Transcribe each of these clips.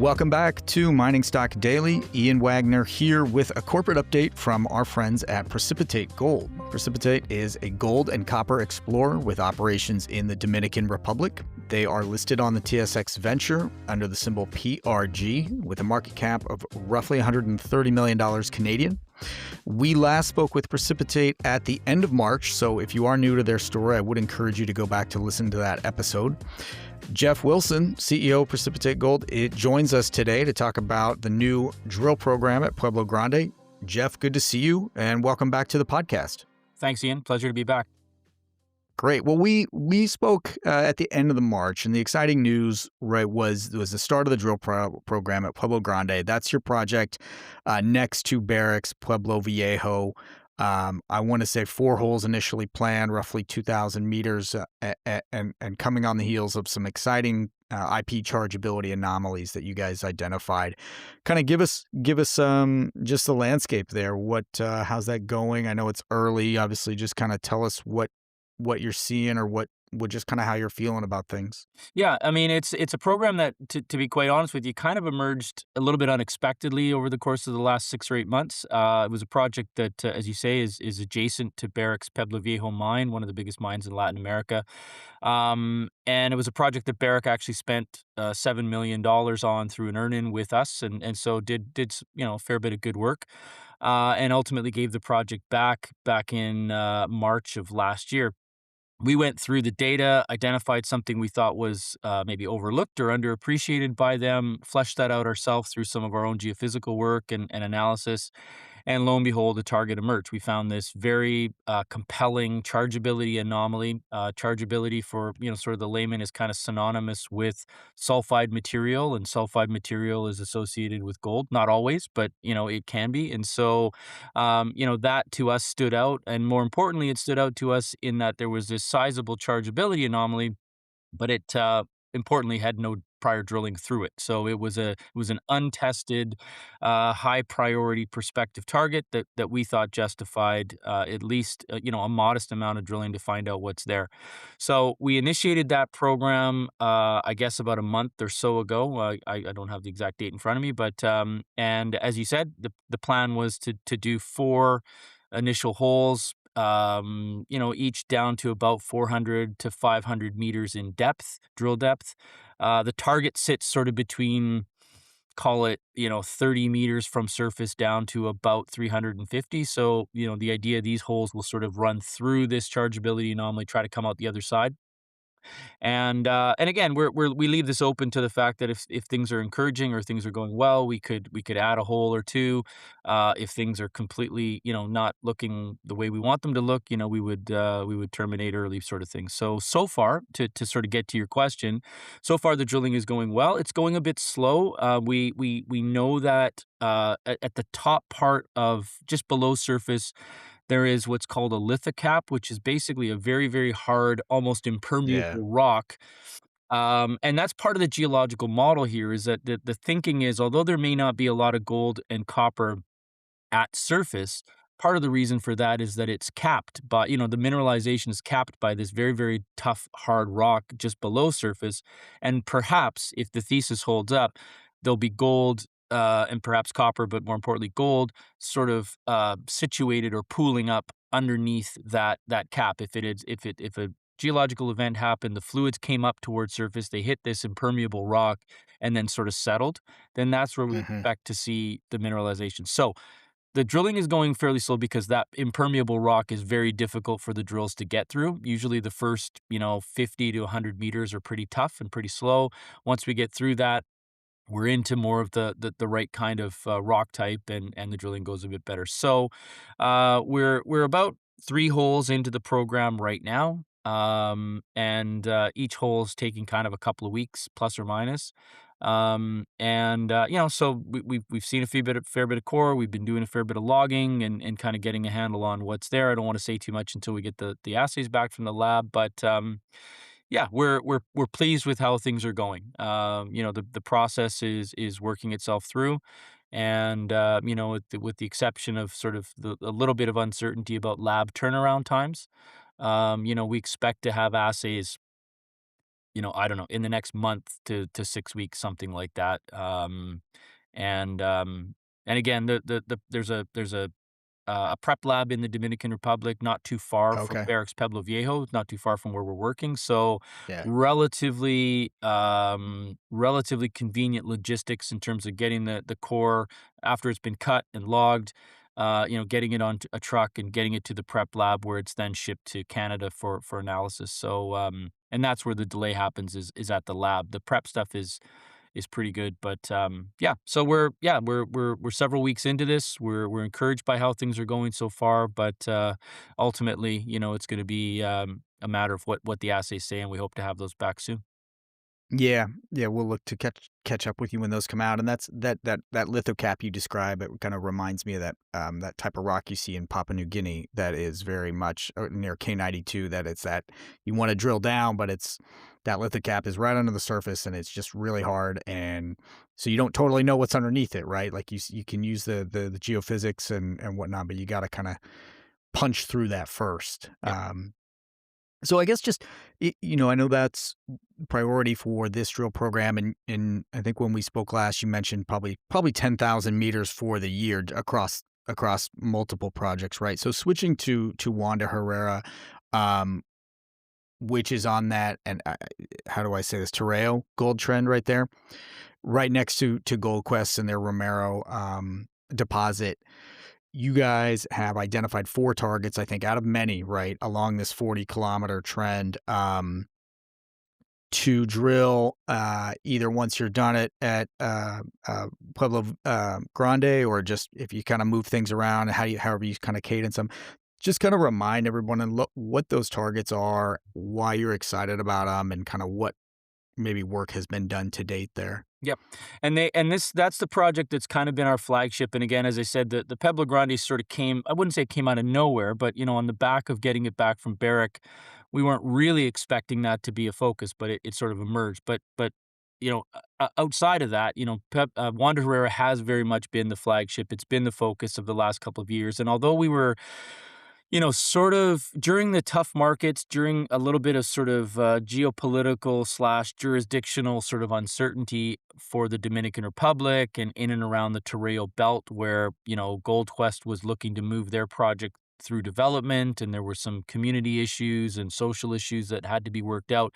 Welcome back to Mining Stock Daily. Ian Wagner here with a corporate update from our friends at Precipitate Gold. Precipitate is a gold and copper explorer with operations in the Dominican Republic. They are listed on the TSX Venture under the symbol PRG with a market cap of roughly $130 million Canadian. We last spoke with Precipitate at the end of March, so if you are new to their story, I would encourage you to go back to listen to that episode. Jeff Wilson, CEO of Precipitate Gold, joins us today to talk about the new drill program at Pueblo Grande. Jeff, good to see you, and welcome back to the podcast. Thanks, Ian. Pleasure to be back. Great. Well, we spoke at the end of the March, and the exciting news, right, was the start of the drill program at Pueblo Grande. That's your project next to Barrick's Pueblo Viejo. I want to say 4 holes initially planned, roughly 2,000 meters, and coming on the heels of some exciting IP chargeability anomalies that you guys identified. Kind of give us just the landscape there. How's that going? I know it's early. Obviously, just kind of tell us what you're seeing or what just kind of how you're feeling about things. Yeah, I mean, it's a program that, to be quite honest with you, kind of emerged a little bit unexpectedly over the course of the last 6 or 8 months. It was a project that, as you say, is adjacent to Barrick's Pueblo Viejo mine, one of the biggest mines in Latin America. And it was a project that Barrick actually spent $7 million on through an earn-in with us, and so did a fair bit of good work, and ultimately gave the project back in March of last year. We went through the data, identified something we thought was maybe overlooked or underappreciated by them, fleshed that out ourselves through some of our own geophysical work and analysis, and lo and behold, a target emerged. We found this very compelling chargeability anomaly. Chargeability, for sort of the layman, is kind of synonymous with sulfide material, and sulfide material is associated with gold. Not always, but it can be. And so that to us stood out, and more importantly, it stood out to us in that there was this sizable chargeability anomaly, but it importantly had no prior drilling through it. So it was an untested, high priority prospective target that we thought justified at least a modest amount of drilling to find out what's there. So we initiated that program, I guess about a month or so ago. I don't have the exact date in front of me, but and as you said, the plan was to do 4 initial holes, each down to about 400 to 500 meters in depth, drill depth. The target sits sort of between, call it, 30 meters from surface down to about 350. So, the idea, these holes will sort of run through this chargeability anomaly, try to come out the other side. And again, we leave this open to the fact that if things are encouraging or things are going well, we could add a hole or two. If things are completely not looking the way we want them to look, we would terminate early, sort of thing. So far, to sort of get to your question, so far the drilling is going well. It's going a bit slow. We know that at the top part of just below surface, there is what's called a lithocap, which is basically a very, very hard, almost impermeable rock. And that's part of the geological model here, is that the thinking is, although there may not be a lot of gold and copper at surface, part of the reason for that is that it's capped by, the mineralization is capped by this very, very tough, hard rock just below surface. And perhaps, if the thesis holds up, there'll be gold and perhaps copper, but more importantly gold, sort of situated or pooling up underneath that cap. If a geological event happened, the fluids came up towards surface, they hit this impermeable rock, and then sort of settled, then that's where we expect to see the mineralization. So the drilling is going fairly slow because that impermeable rock is very difficult for the drills to get through. Usually the first 50 to 100 meters are pretty tough and pretty slow. Once we get through that, we're into more of the right kind of rock type, and the drilling goes a bit better. So we're about 3 holes into the program right now, and each hole is taking kind of a couple of weeks, plus or minus. So we've seen a fair bit of core. We've been doing a fair bit of logging and kind of getting a handle on what's there. I don't want to say too much until we get the assays back from the lab, but yeah, we're pleased with how things are going. The process is working itself through, and with the exception of sort of a little bit of uncertainty about lab turnaround times, we expect to have assays I don't know, in the next month to 6 weeks, something like that. And and again, there's a prep lab in the Dominican Republic, not too far from Okay. Barracks Pueblo Viejo, not too far from where we're working. So Yeah. relatively convenient logistics in terms of getting the core after it's been cut and logged, getting it on a truck and getting it to the prep lab where it's then shipped to Canada for analysis. So and that's where the delay happens is at the lab. The prep stuff is pretty good. But yeah, so we're several weeks into this. We're encouraged by how things are going so far, but ultimately, it's going to be a matter of what the assays say, and we hope to have those back soon. Yeah, yeah, we'll look to catch up with you when those come out, and that's that lithocap you describe. It kind of reminds me of that type of rock you see in Papua New Guinea that is very much near K92. That it's that you want to drill down, but it's that lithocap is right under the surface, and it's just really hard, and so you don't totally know what's underneath it, right? Like you can use the geophysics and whatnot, but you got to kind of punch through that first. Yep. So I guess just I know that's priority for this drill program, and I think when we spoke last, you mentioned probably 10,000 meters for the year across multiple projects, right? So switching to Juan de Herrera, um, which is on that, and how do I say this, Terreo gold trend right there, right next to GoldQuest and their Romero deposit. You guys have identified 4 targets, I think, out of many, right, along this 40-kilometer trend, to drill, either once you're done at Pueblo, Grande, or just if you kinda move things around, however you kinda cadence them. Just kinda remind everyone and look what those targets are, why you're excited about them, and kinda what maybe work has been done to date there. Yep. That's the project that's kind of been our flagship. And again, as I said, the Pueblo Grande sort of came, I wouldn't say it came out of nowhere, but on the back of getting it back from Barrick, we weren't really expecting that to be a focus, but it sort of emerged. But outside of that, Juan de Herrera has very much been the flagship. It's been the focus of the last couple of years. And although we were sort of during the tough markets, during a little bit of sort of geopolitical slash jurisdictional sort of uncertainty for the Dominican Republic and in and around the Torreo Belt, where, GoldQuest was looking to move their project through development, and there were some community issues and social issues that had to be worked out.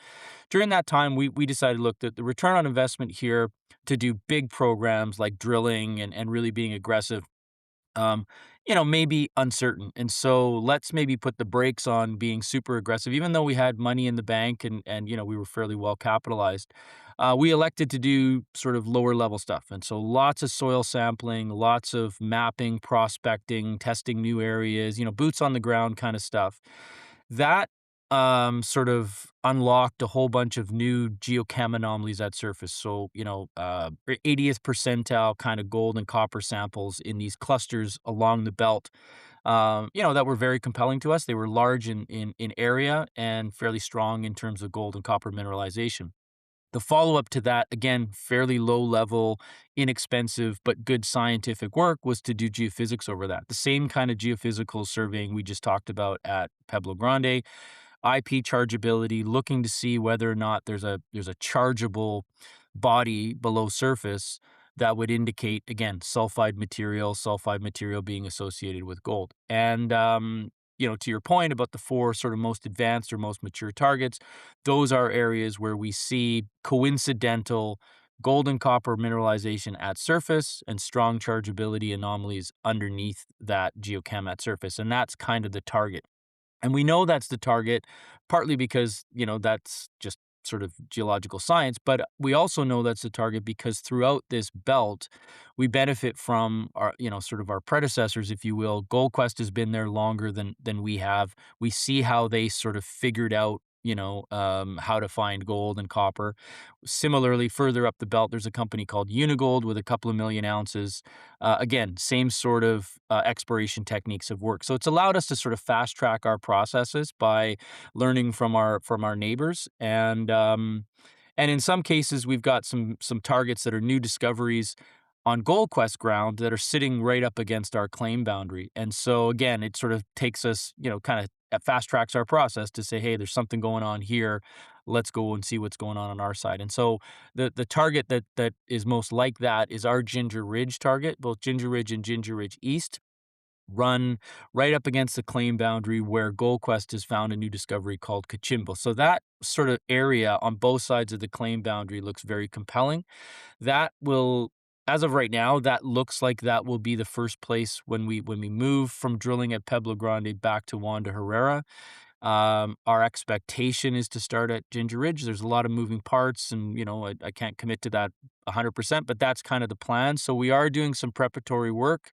During that time, we decided, look, that the return on investment here to do big programs like drilling and really being aggressive um, maybe uncertain. And so let's maybe put the brakes on being super aggressive, even though we had money in the bank and we were fairly well capitalized. We elected to do sort of lower level stuff. And so lots of soil sampling, lots of mapping, prospecting, testing new areas, boots on the ground kind of stuff. That sort of unlocked a whole bunch of new geochem anomalies at surface. So, 80th percentile kind of gold and copper samples in these clusters along the belt, that were very compelling to us. They were large in area and fairly strong in terms of gold and copper mineralization. The follow-up to that, again, fairly low level, inexpensive, but good scientific work was to do geophysics over that. The same kind of geophysical surveying we just talked about at Pueblo Grande, IP chargeability, looking to see whether or not there's a chargeable body below surface that would indicate, again, sulfide material being associated with gold. And to your point about the 4 sort of most advanced or most mature targets, those are areas where we see coincidental gold and copper mineralization at surface and strong chargeability anomalies underneath that geochem at surface. And that's kind of the target. And we know that's the target partly because, that's just sort of geological science, but we also know that's the target because throughout this belt, we benefit from our, sort of our predecessors, if you will. GoldQuest has been there longer than we have. We see how they sort of figured out, how to find gold and copper. Similarly, further up the belt, there's a company called Unigold with a couple of million ounces. Again, same sort of exploration techniques have worked. So it's allowed us to sort of fast track our processes by learning from our neighbors, and in some cases we've got some targets that are new discoveries on GoldQuest ground that are sitting right up against our claim boundary. And so again, it sort of takes us, kind of fast tracks our process to say, hey, there's something going on here. Let's go and see what's going on our side. And so the target that is most like that is our Ginger Ridge target. Both Ginger Ridge and Ginger Ridge East run right up against the claim boundary where GoldQuest has found a new discovery called Kachimbo. So that sort of area on both sides of the claim boundary looks very compelling. That will, as of right now, that looks like that will be the first place when we move from drilling at Pueblo Grande back to Juan de Herrera. Our expectation is to start at Ginger Ridge. There's a lot of moving parts, and I can't commit to that 100%, but that's kind of the plan. So we are doing some preparatory work,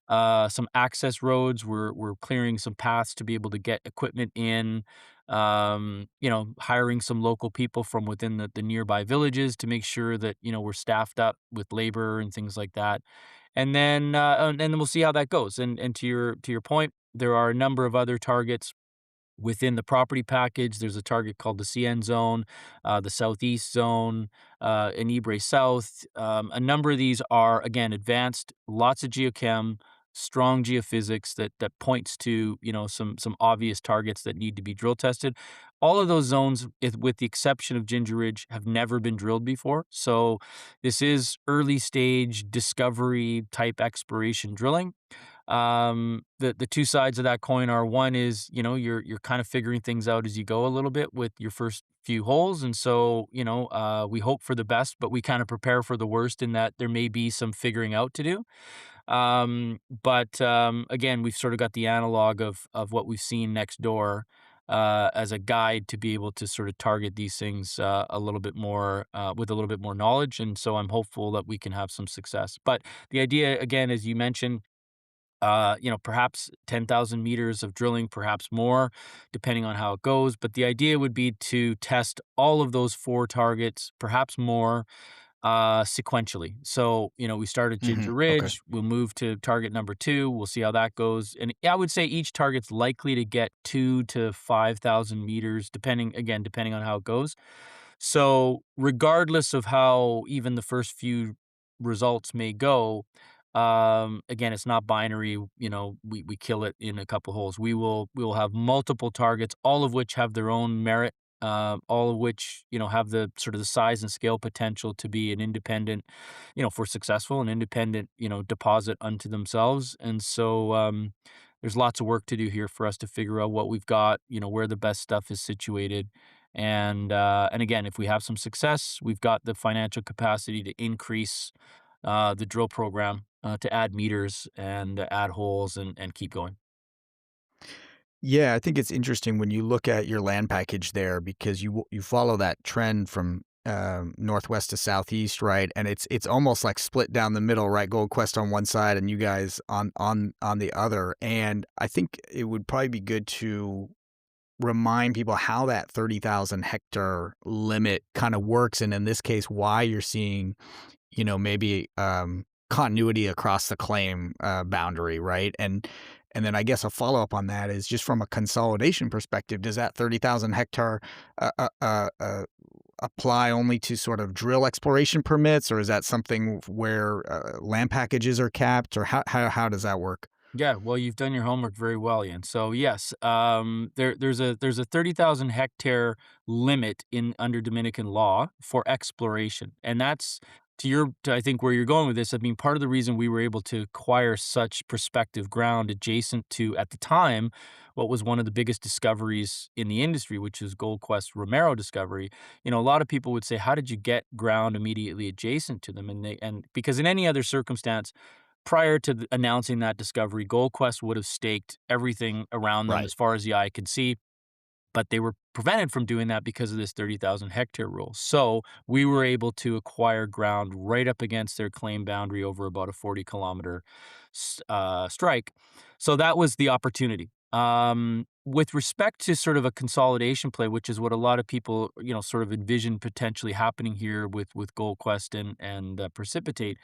some access roads. We're clearing some paths to be able to get equipment in. Hiring some local people from within the nearby villages to make sure that we're staffed up with labor and things like that. And then we'll see how that goes. And to your point, there are a number of other targets within the property package. There's a target called the CN zone, the Southeast zone, Enibre South. A number of these are, again, advanced, lots of geochem, strong geophysics that points to some obvious targets that need to be drill tested. All of those zones, with the exception of Ginger Ridge, have never been drilled before. So this is early stage discovery type exploration drilling. The two sides of that coin are, one is, you're kind of figuring things out as you go a little bit with your first few holes. And so, we hope for the best, but we kind of prepare for the worst in that there may be some figuring out to do. But again, we've sort of got the analog of what we've seen next door, as a guide to be able to sort of target these things a little bit more, with a little bit more knowledge. And so I'm hopeful that we can have some success. But the idea, again, as you mentioned, perhaps 10,000 meters of drilling, perhaps more, depending on how it goes. But the idea would be to test all of those four targets, perhaps more, sequentially. So, we start at Hmm. Ginger Okay. Ridge, we'll move to target number two, we'll see how that goes. And I would say each target's likely to get 2 to 5,000 meters, depending on how it goes. So, regardless of how even the first few results may go, again, it's not binary. We kill it in a couple holes. We will have multiple targets, all of which have their own merit, all of which have the sort of the size and scale potential to be an independent, if we're successful, an independent deposit unto themselves. And so there's lots of work to do here for us to figure out what we've got, where the best stuff is situated. And again, if we have some success, we've got the financial capacity to increase the drill program, to add meters and add holes and keep going. Yeah, I think it's interesting when you look at your land package there because you follow that trend from northwest to southeast, right? And it's almost like split down the middle, right? Gold Quest on one side and you guys on the other. And I think it would probably be good to remind people how that 30,000 hectare limit kind of works, and in this case, why you're seeing maybe continuity across the claim boundary, right? And then I guess a follow up on that is just from a consolidation perspective, does that 30,000 hectare apply only to sort of drill exploration permits, or is that something where land packages are capped, or how does that work? Yeah, well, you've done your homework very well, Ian. So yes, there's a 30,000 hectare limit in under Dominican law for exploration, and that's to I think where you're going with this. I mean, part of the reason we were able to acquire such prospective ground adjacent to, at the time, what was one of the biggest discoveries in the industry, which is GoldQuest Romero discovery. A lot of people would say, "How did you get ground immediately adjacent to them?" And because in any other circumstance, prior to announcing that discovery, GoldQuest would have staked everything around them Right. as far as the eye could see, but they were prevented from doing that because of this 30,000 hectare rule. So we were able to acquire ground right up against their claim boundary over about a 40-kilometer strike. So that was the opportunity. With respect to sort of a consolidation play, which is what a lot of people, sort of envision potentially happening here with GoldQuest and Precipitate.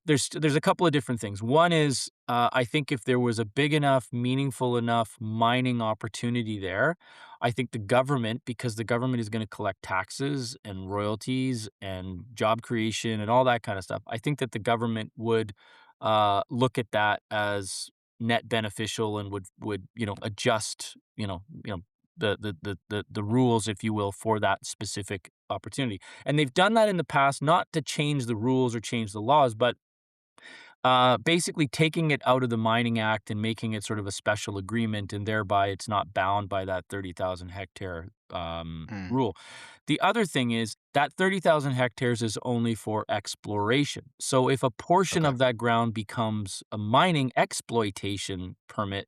There's a couple of different things. One is, I think if there was a big enough, meaningful enough mining opportunity there, I think the government, because the government is going to collect taxes and royalties and job creation and all that kind of stuff, I think that the government would look at that as net beneficial and would adjust the rules, if you will, for that specific opportunity. And they've done that in the past, not to change the rules or change the laws, but basically taking it out of the Mining Act and making it sort of a special agreement, and thereby it's not bound by that 30,000 hectare Mm, rule. The other thing is that 30,000 hectares is only for exploration. So if a portion okay. of that ground becomes a mining exploitation permit,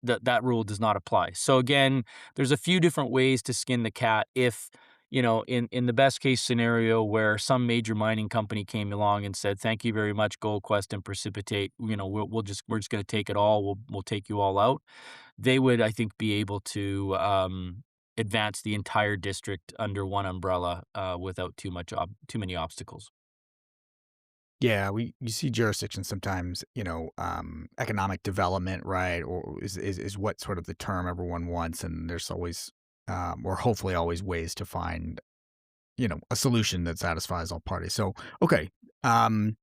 that rule does not apply. So again, there's a few different ways to skin the cat if in the best case scenario where some major mining company came along and said, "Thank you very much, GoldQuest and Precipitate. We're just going to take it all. We'll take you all out." They would, I think, be able to advance the entire district under one umbrella without too many obstacles. Yeah, you see jurisdictions sometimes, economic development, right, or is what sort of the term everyone wants, and there's always, or hopefully always ways to find, a solution that satisfies all parties. So, okay, um,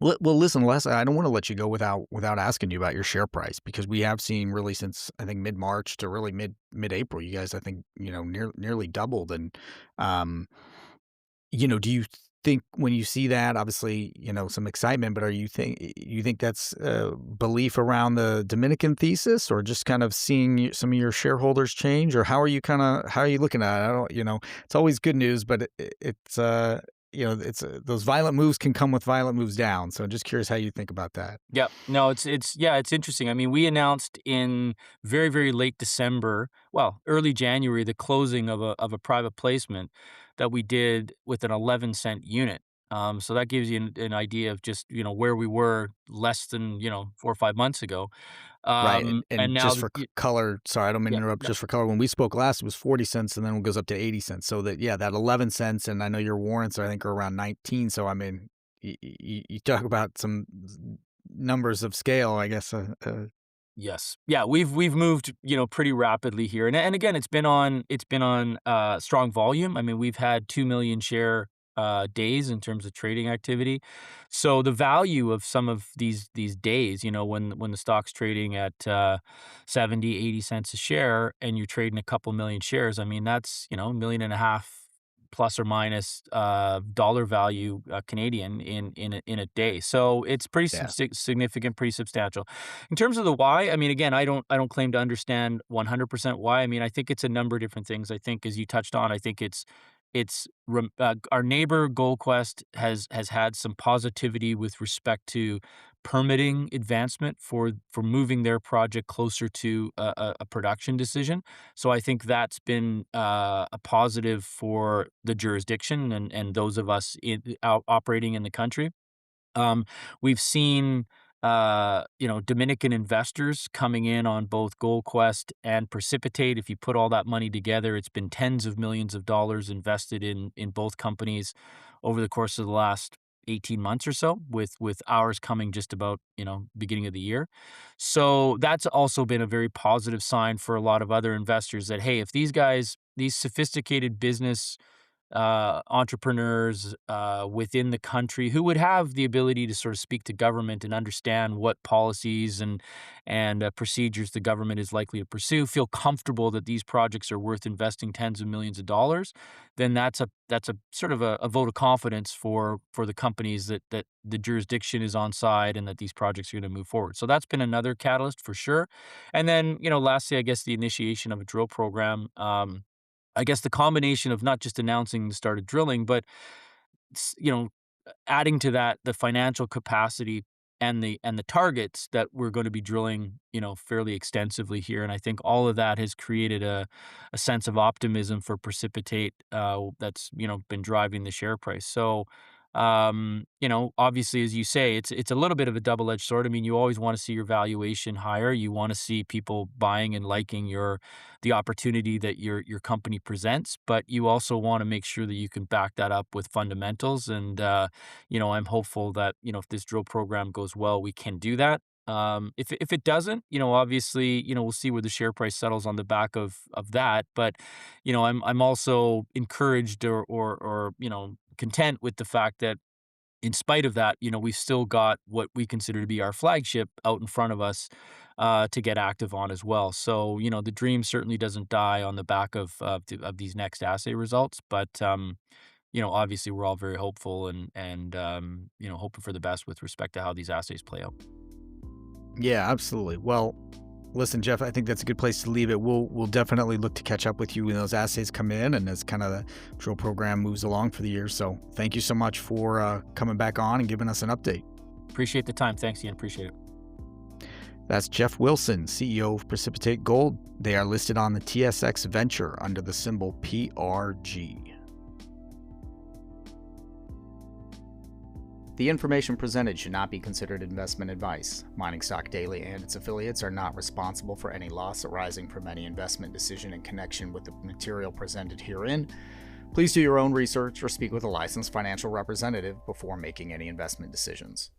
well, listen, Les, I don't want to let you go without asking you about your share price because we have seen really since I think mid March to really mid April, you guys I think nearly doubled, and um, do you think when you see that, obviously, some excitement, but you think that's belief around the Dominican thesis, or just kind of seeing some of your shareholders change, or how are you looking at it? I don't, it's always good news, but those violent moves can come with violent moves down. So just curious how you think about that. Yep. No, it's interesting. I mean, we announced in very, very late December, well, early January, the closing of a private placement that we did with an 11-cent unit. So that gives you an idea of just, where we were less than, 4 or 5 months ago. Right, And and now just for y color, sorry, I don't mean to yeah, interrupt. no. Just for color, when we spoke last, it was 40 cents, and then it goes up to 80 cents. So that yeah, that 11 cents, and I know your warrants, I think, are around 19. So I mean, you talk about some numbers of scale, I guess. Yes. Yeah, we've moved, pretty rapidly here. And again, it's been on strong volume. I mean, we've had 2 million share days in terms of trading activity. So the value of some of these days, when the stock's trading at 70, 80 cents a share and you're trading a couple million shares, I mean, that's, a million and a half plus or minus dollar value Canadian in a day. So it's pretty Yeah, significant, pretty substantial. In terms of the why, I mean, again, I don't claim to understand 100% why. I mean, I think it's a number of different things. I think, as you touched on, I think our neighbor GoldQuest has had some positivity with respect to permitting advancement for moving their project closer to a production decision. So I think that's been a positive for the jurisdiction and those of us operating in the country. Um, we've seen, Dominican investors coming in on both GoldQuest and Precipitate. If you put all that money together, it's been tens of millions of dollars invested in both companies over the course of the last 18 months or so, with ours coming just about, beginning of the year. So that's also been a very positive sign for a lot of other investors that, hey, if these sophisticated business entrepreneurs within the country who would have the ability to sort of speak to government and understand what policies and procedures the government is likely to pursue, feel comfortable that these projects are worth investing tens of millions of dollars, then that's a sort of a vote of confidence for the companies that the jurisdiction is on side and that these projects are going to move forward. So that's been another catalyst for sure. And then, lastly, I guess the initiation of a drill program. I guess the combination of not just announcing the start of drilling, but s you know, adding to that the financial capacity and the targets that we're gonna be drilling, fairly extensively here, and I think all of that has created a sense of optimism for Precipitate, that's, been driving the share price. So, obviously, as you say, it's a little bit of a double-edged sword. I mean, you always wanna see your valuation higher. You wanna see people buying and liking the opportunity that your company presents, but you also wanna make sure that you can back that up with fundamentals and, I'm hopeful that, if this drill program goes well, we can do that. If it doesn't, obviously, we'll see where the share price settles on the back of that. But, I'm also encouraged or content with the fact that in spite of that, we've still got what we consider to be our flagship out in front of us to get active on as well. So, the dream certainly doesn't die on the back of these next assay results. But, obviously we're all very hopeful and hoping for the best with respect to how these assays play out. Yeah, absolutely. Well, listen, Jeff, I think that's a good place to leave it. We'll definitely look to catch up with you when those assays come in and as kind of the drill program moves along for the year. So thank you so much for coming back on and giving us an update. Appreciate the time. Thanks, Ian. Appreciate it. That's Jeff Wilson, CEO of Precipitate Gold. They are listed on the TSX Venture under the symbol PRG. The information presented should not be considered investment advice. Mining Stock Daily and its affiliates are not responsible for any loss arising from any investment decision in connection with the material presented herein. Please do your own research or speak with a licensed financial representative before making any investment decisions.